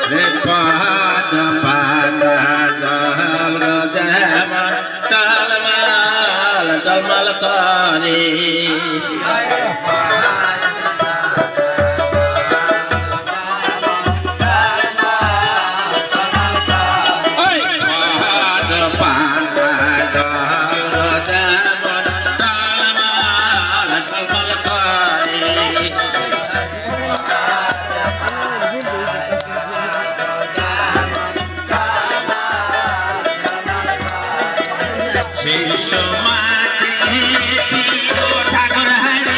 পাদ পাতা জল যেমন টলমল টলমল করে ঠাকুর হরে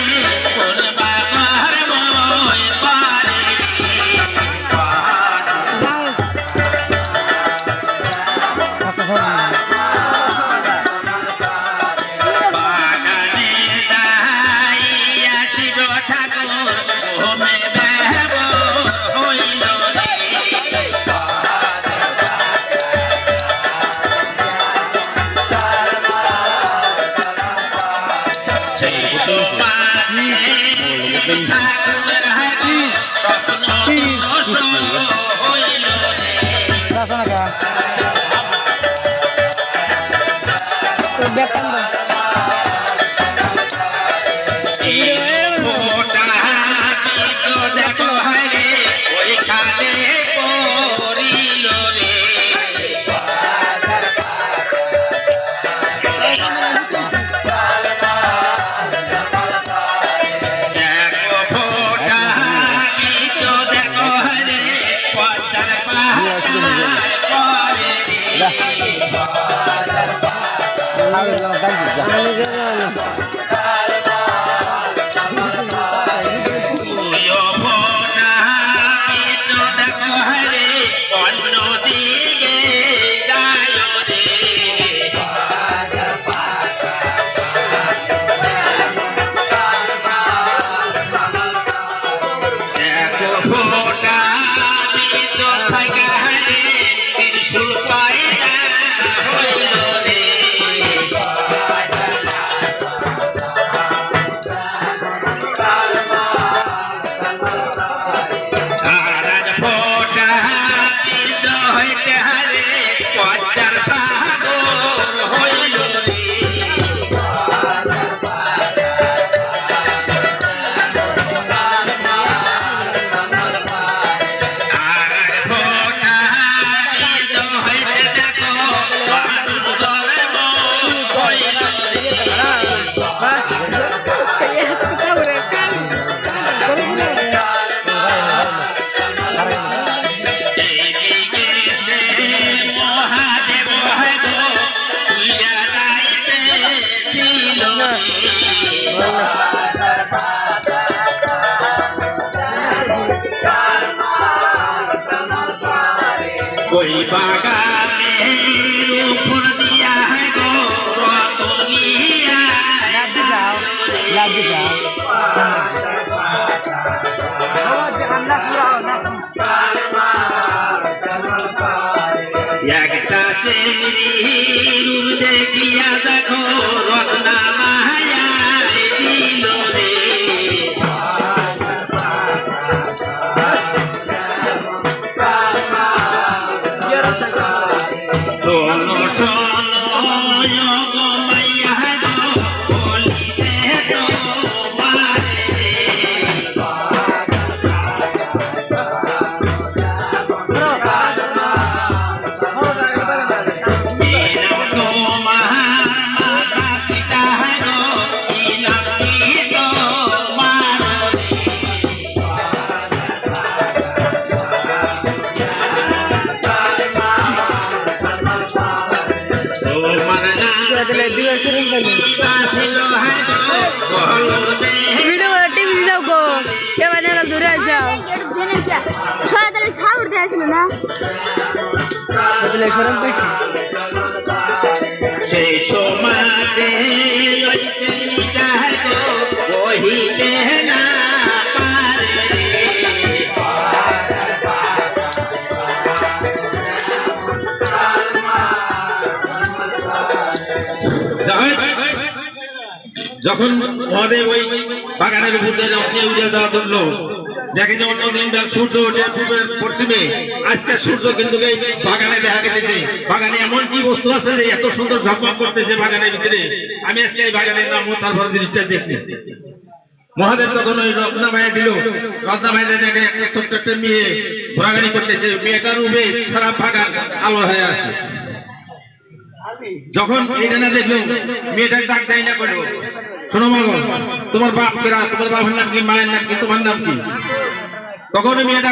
দেখো হরে ওইখানে করিল রে कोई बागाने ऊपर दिया है गो रतनिया लग जाओ একটা চেরি দেখিয়া দেখো রত্না মায়া দিল রে শোনো শোনো গো মাইয়া গো বলিতে তোমারে वीडियो टीवी जाओ गो ये वाले लोग दूर जाओ शायद ले खा उड़ जाए ना बदले शरम पे से सोमाते लइते जाए गो वही देना যখন মহাদেব ওই বাগানের উপর দিয়ে উঠে যাওয়া ধরলো দেখে যেমন দিনটা সূর্য ওঠে পূর্বের পশ্চিমে, আজকে সূর্য কিন্তু এই বাগানে দেখা গেছে। বাগানে এমন কি বস্তু আছে যে এত সুন্দর ঝকমক করতেছে বাগানের ভিতরে। আমি আজকে এই বাগানের নাম তারপরে জিনিসটা দেখি। মহাদেব তখন ওই রত্না মায়া দিল, রত্না মায়া দেখে একটা ছোট্ট একটা মেয়ে ঘোরাঘুরি করতেছে, মেয়েটার উপরে সারা বাগান আলো হয়ে আছে। যখন এটা না দেখলো মেয়েটার ডাক দেয় না করলো, শোনো মা গো, তোমার বাপ কেরা, তোমার বাবার নাম কি, মায়ের নাম কি, তোমার নাম কি? তখন মেয়েটা